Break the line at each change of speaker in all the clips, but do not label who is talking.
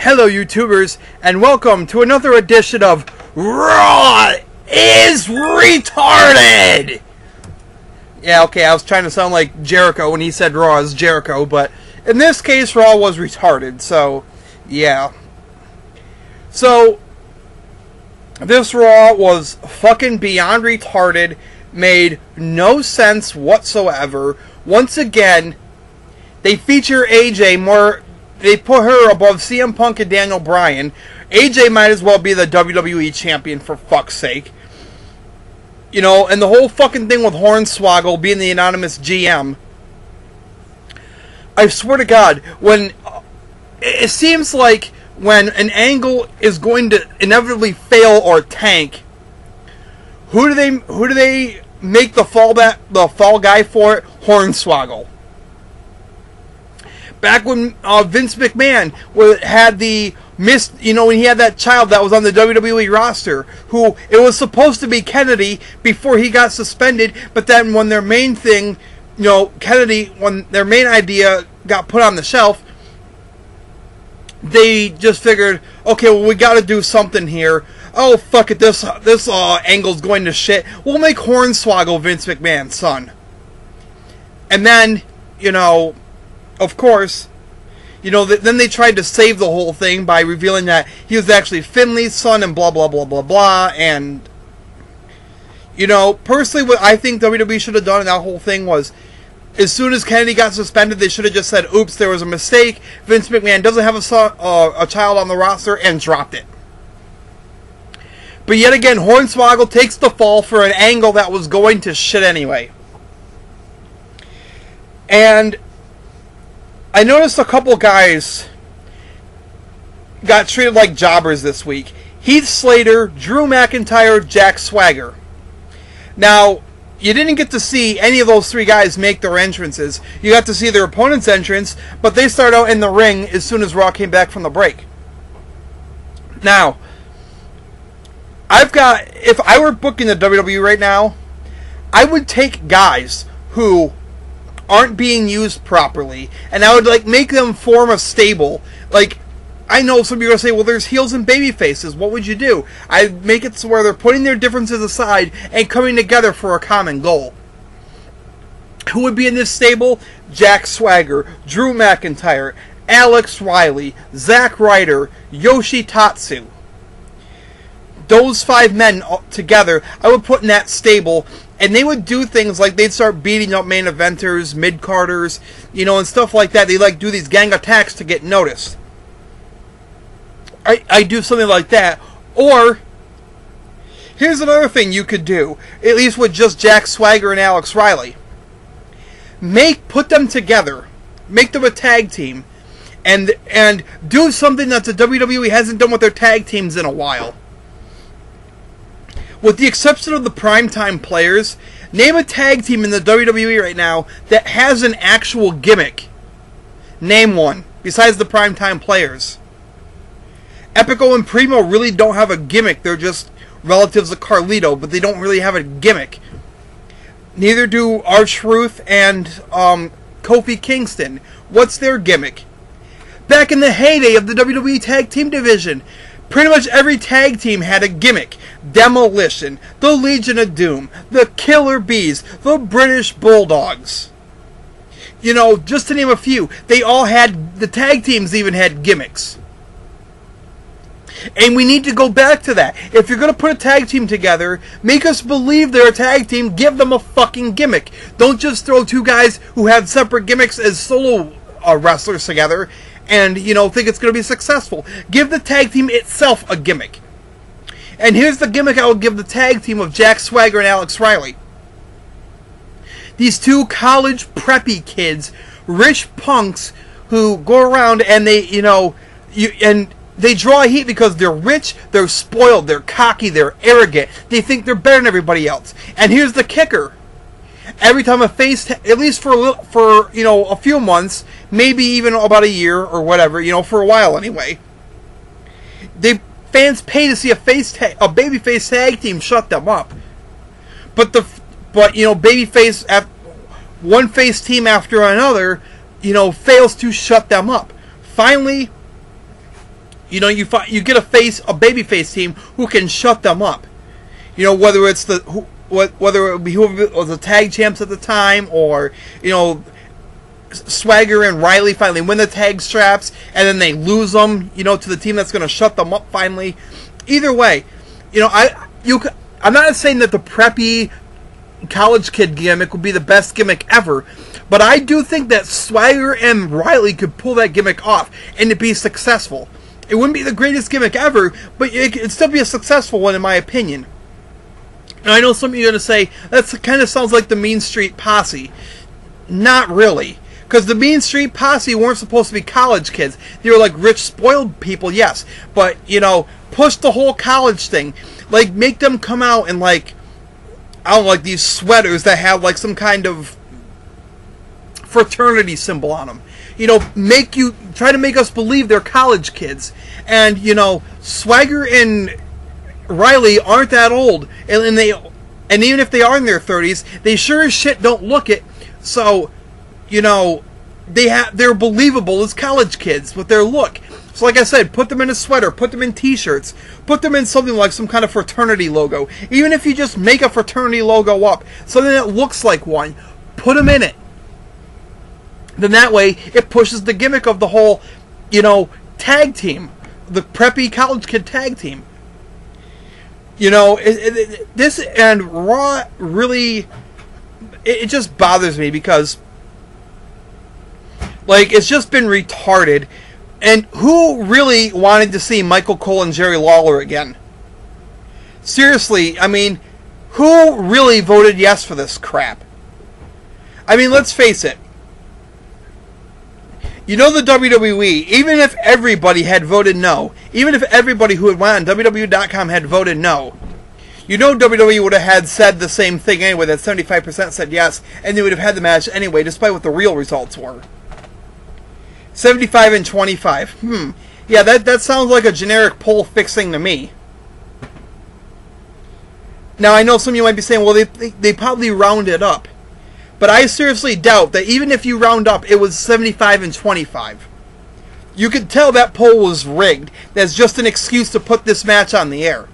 Hello YouTubers, and welcome to another edition of Raw is Retarded! Yeah, okay, I was trying to sound like Jericho when he said Raw is Jericho, but in this case, Raw was retarded, so, yeah. So, this Raw was fucking beyond retarded, made no sense whatsoever. Once again, they feature AJ more. They put her above CM Punk and Daniel Bryan. AJ might as well be the WWE champion, for fuck's sake. You know, and the whole fucking thing with Hornswoggle being the anonymous GM. I swear to God, when it seems like when an angle is going to inevitably fail or tank, who do they make the fall guy for it? Hornswoggle. Back when Vince McMahon had the when he had that child that was on the WWE roster, who it was supposed to be Kennedy before he got suspended, but then when their main thing, Kennedy, when their main idea got put on the shelf, they just figured, okay, well, we got to do something here. Oh, fuck it, this angle's going to shit. We'll make Hornswoggle Vince McMahon's son. And then, of course, then they tried to save the whole thing by revealing that he was actually Finley's son and blah, blah, blah, blah, blah. And, personally, what I think WWE should have done in that whole thing was, as soon as Kennedy got suspended, they should have just said, oops, there was a mistake. Vince McMahon doesn't have a child on the roster, and dropped it. But yet again, Hornswoggle takes the fall for an angle that was going to shit anyway. And I noticed a couple guys got treated like jobbers this week. Heath Slater, Drew McIntyre, Jack Swagger. Now, you didn't get to see any of those three guys make their entrances. You got to see their opponent's entrance, but they start out in the ring as soon as Raw came back from the break. Now, if I were booking the WWE right now, I would take guys who aren't being used properly, and I would make them form a stable. I know some of you are going to say, well, there's heels and baby faces. What would you do? I'd make it so where they're putting their differences aside and coming together for a common goal. Who would be in this stable? Jack Swagger, Drew McIntyre, Alex Riley, Zack Ryder, Yoshitatsu. Those 5 men together, I would put in that stable. And they would do things like they'd start beating up main eventers, mid-carders, and stuff like that. They do these gang attacks to get noticed. I do something like that. Or, here's another thing you could do, at least with just Jack Swagger and Alex Riley. Put them together. Make them a tag team. And do something that the WWE hasn't done with their tag teams in a while. With the exception of the Primetime Players, name a tag team in the WWE right now that has an actual gimmick. Name one, besides the Primetime Players. Epico and Primo really don't have a gimmick. They're just relatives of Carlito, but they don't really have a gimmick. Neither do R-Truth and Kofi Kingston. What's their gimmick? Back in the heyday of the WWE Tag Team Division, pretty much every tag team had a gimmick. Demolition, the Legion of Doom, the Killer Bees, the British Bulldogs. Just to name a few. The tag teams even had gimmicks. And we need to go back to that. If you're going to put a tag team together, make us believe they're a tag team, give them a fucking gimmick. Don't just throw 2 guys who have separate gimmicks as solo wrestlers together and, think it's going to be successful. Give the tag team itself a gimmick. And here's the gimmick I would give the tag team of Jack Swagger and Alex Riley. These 2 college preppy kids, rich punks, who go around and they, and they draw heat because they're rich, they're spoiled, they're cocky, they're arrogant. They think they're better than everybody else. And here's the kicker. Every time a face, at least for a few months, maybe even about a year or whatever, for a while anyway, fans pay to see a babyface tag team shut them up. But babyface, one face team after another, fails to shut them up. Finally, You know, you get a babyface team who can shut them up. You know, whether it's whether it be whoever was the tag champs at the time, or you know, Swagger and Riley finally win the tag straps, and then they lose them, you know, to the team that's going to shut them up finally. Either way, you know, I'm not saying that the preppy college kid gimmick would be the best gimmick ever, but I do think that Swagger and Riley could pull that gimmick off and it'd be successful. It wouldn't be the greatest gimmick ever, but it could still be a successful one in my opinion. And I know some of you are going to say, that kind of sounds like the Mean Street Posse. Not really. Because the Mean Street Posse weren't supposed to be college kids. They were like rich, spoiled people, yes. But, you know, push the whole college thing. Like, make them come out in, like, I don't know, like these sweaters that have, like, some kind of fraternity symbol on them. You know, try to make us believe they're college kids. And, you know, Swagger and Riley aren't that old. And even if they are in their 30s, they sure as shit don't look it. So, you know, they're believable as college kids with their look. So like I said, put them in a sweater, put them in t-shirts, put them in something like some kind of fraternity logo. Even if you just make a fraternity logo up, something that looks like one, put them in it. Then that way, it pushes the gimmick of the whole, you know, tag team. The preppy college kid tag team. You know, this and Raw really, it just bothers me because, like, it's just been retarded. And who really wanted to see Michael Cole and Jerry Lawler again? Seriously, I mean, who really voted yes for this crap? I mean, let's face it. You know the WWE, even if everybody had voted no, even if everybody who had went on WWE.com had voted no, you know WWE would have had said the same thing anyway, that 75% said yes, and they would have had the match anyway, despite what the real results were. 75 and 25. Yeah, that sounds like a generic poll fixing to me. Now, I know some of you might be saying, well, they probably rounded up. But I seriously doubt that even if you round up, it was 75 and 25. You could tell that poll was rigged. That's just an excuse to put this match on the air.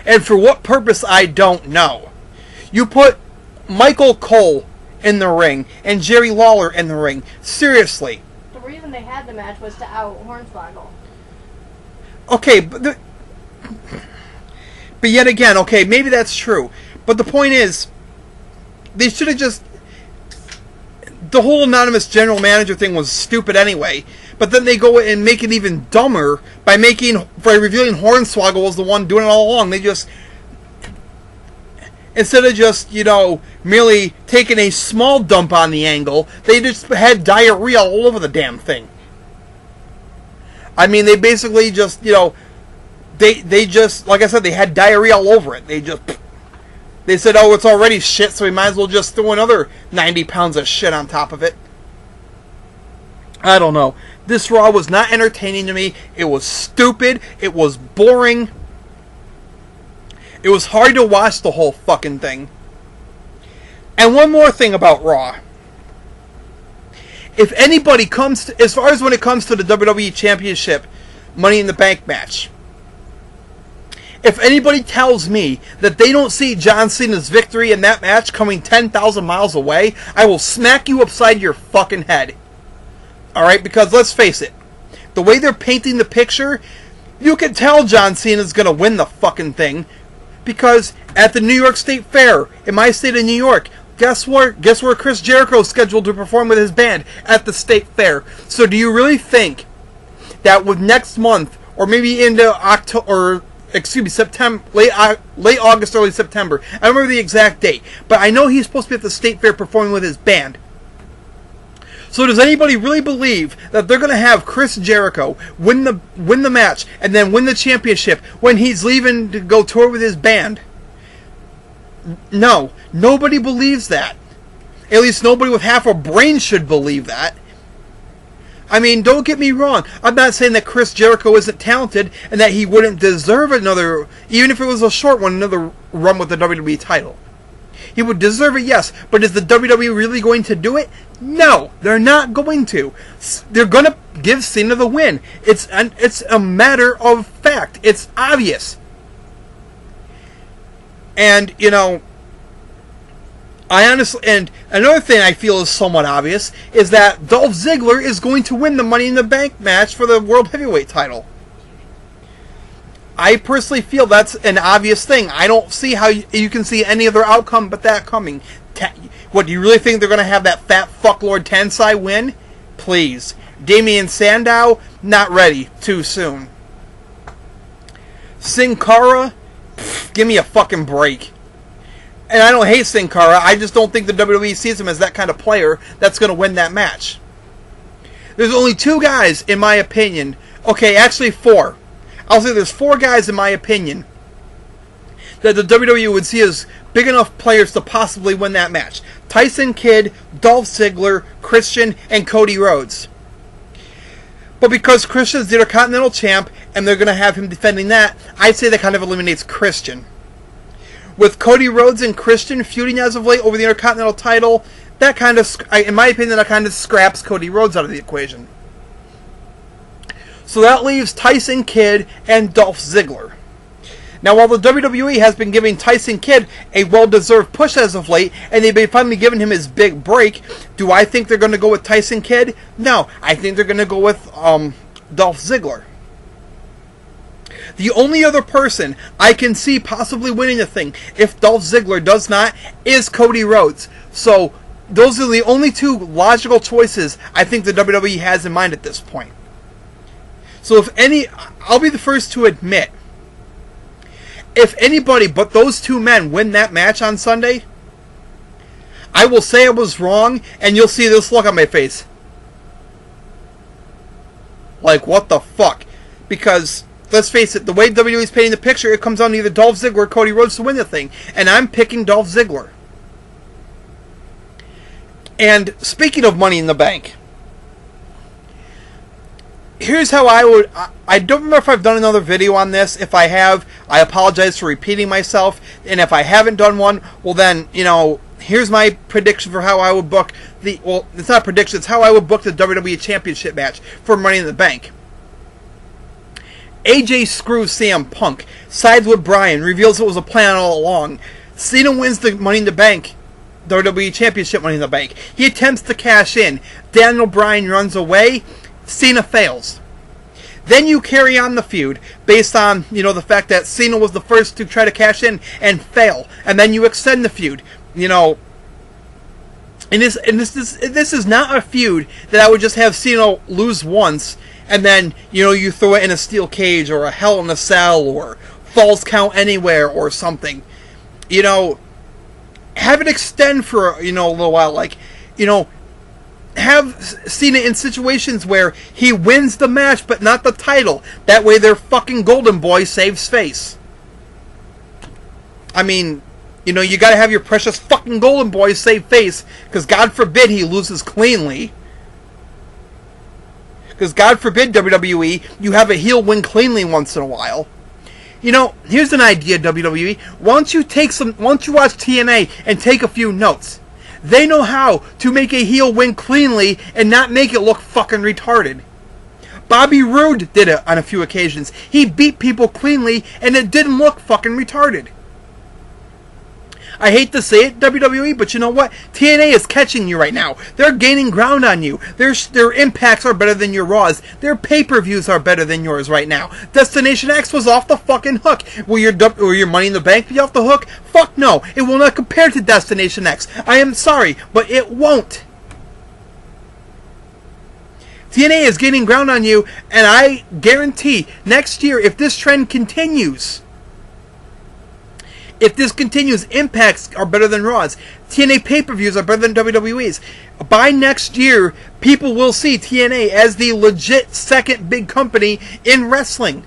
And for what purpose, I don't know. You put Michael Cole in the ring and Jerry Lawler in the ring. Seriously.
The reason they had the match was to out Hornswoggle.
Okay, but yet again, okay, maybe that's true. But the point is, they should have just... The whole anonymous general manager thing was stupid anyway. But then they go and make it even dumber by revealing Hornswoggle was the one doing it all along. They just... Instead of just, you know, merely taking a small dump on the angle, they just had diarrhea all over the damn thing. I mean, they basically just, you know, they just, like I said, they had diarrhea all over it. They said, oh, it's already shit, so we might as well just throw another 90 pounds of shit on top of it. I don't know. This Raw was not entertaining to me. It was stupid. It was boring. It was hard to watch the whole fucking thing. And one more thing about Raw. If anybody comes to, as far as when it comes to the WWE Championship Money in the Bank match, if anybody tells me that they don't see John Cena's victory in that match coming 10,000 miles away, I will smack you upside your fucking head. Alright, because let's face it, the way they're painting the picture, you can tell John Cena's gonna win the fucking thing. Because at the New York State Fair, in my state of New York, guess where Chris Jericho is scheduled to perform with his band? At the State Fair. So do you really think that with next month, or maybe into October, or excuse me, September, late August, early September, I don't remember the exact date, but I know he's supposed to be at the State Fair performing with his band. So does anybody really believe that they're going to have Chris Jericho win the match and then win the championship when he's leaving to go tour with his band? No. Nobody believes that. At least nobody with half a brain should believe that. I mean, don't get me wrong. I'm not saying that Chris Jericho isn't talented and that he wouldn't deserve another, even if it was a short one, another run with the WWE title. He would deserve it, yes. But is the WWE really going to do it? No, they're not going to. They're going to give Cena the win. It's a matter of fact. It's obvious. And, you know, I honestly, and another thing I feel is somewhat obvious is that Dolph Ziggler is going to win the Money in the Bank match for the World Heavyweight title. I personally feel that's an obvious thing. I don't see how you can see any other outcome but that coming. What, do you really think they're going to have that fat fucklord Tensai win? Please. Damien Sandow, not ready. Too soon. Sin Cara, give me a fucking break. And I don't hate Sin Cara, I just don't think the WWE sees him as that kind of player that's going to win that match. There's only 2 guys, in my opinion. Okay, actually 4. I'll say there's 4 guys, in my opinion, that the WWE would see as big enough players to possibly win that match. Tyson Kidd, Dolph Ziggler, Christian, and Cody Rhodes. But because Christian's the Intercontinental Champ, and they're going to have him defending that, I'd say that kind of eliminates Christian. With Cody Rhodes and Christian feuding as of late over the Intercontinental title, that kind of, in my opinion, that kind of scraps Cody Rhodes out of the equation. So that leaves Tyson Kidd and Dolph Ziggler. Now, while the WWE has been giving Tyson Kidd a well-deserved push as of late, and they've been finally giving him his big break, do I think they're going to go with Tyson Kidd? No, I think they're going to go with Dolph Ziggler. The only other person I can see possibly winning the thing, if Dolph Ziggler does not, is Cody Rhodes. So, those are the only 2 logical choices I think the WWE has in mind at this point. So if any, I'll be the first to admit, if anybody but those 2 men win that match on Sunday, I will say I was wrong, and you'll see this look on my face. Like, what the fuck? Because, let's face it, the way WWE is painting the picture, it comes down to either Dolph Ziggler or Cody Rhodes to win the thing. And I'm picking Dolph Ziggler. And speaking of Money in the Bank, here's how I would... I don't remember if I've done another video on this. If I have, I apologize for repeating myself. And if I haven't done one, well then, you know, here's my prediction for how I would book the... Well, it's not a prediction, it's how I would book the WWE Championship match for Money in the Bank. AJ screws CM Punk, sides with Bryan, reveals it was a plan all along. Cena wins the Money in the Bank, WWE Championship Money in the Bank. He attempts to cash in. Daniel Bryan runs away. Cena fails. Then you carry on the feud based on, you know, the fact that Cena was the first to try to cash in and fail. And then you extend the feud. You know, and this is not a feud that I would just have Cena lose once and then, you know, you throw it in a steel cage or a Hell in a Cell or Falls Count Anywhere or something. You know, have it extend for, you know, a little while. Like, you know, have Cena in situations where he wins the match but not the title. That way their fucking golden boy saves face. I mean, you know, you gotta have your precious fucking golden boy save face, because God forbid he loses cleanly. Because God forbid, WWE, you have a heel win cleanly once in a while. You know, here's an idea, WWE. Why don't you watch TNA and take a few notes? They know how to make a heel win cleanly and not make it look fucking retarded. Bobby Roode did it on a few occasions. He beat people cleanly and it didn't look fucking retarded. I hate to say it, WWE, but you know what? TNA is catching you right now. They're gaining ground on you. Their impacts are better than your Raws. Their pay-per-views are better than yours right now. Destination X was off the fucking hook. Will your Money in the Bank be off the hook? Fuck no. It will not compare to Destination X. I am sorry, but it won't. TNA is gaining ground on you, and I guarantee next year, if this trend continues... If this continues, Impacts are better than Raws. TNA pay-per-views are better than WWE's. By next year, people will see TNA as the legit second big company in wrestling.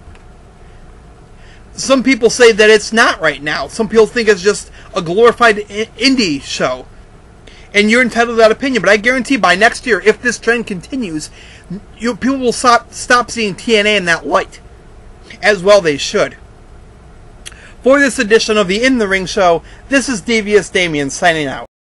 Some people say that it's not right now. Some people think it's just a glorified indie show. And you're entitled to that opinion. But I guarantee by next year, if this trend continues, people will stop seeing TNA in that light. As well they should. For this edition of the In the Ring Show, this is Devious Damien signing out.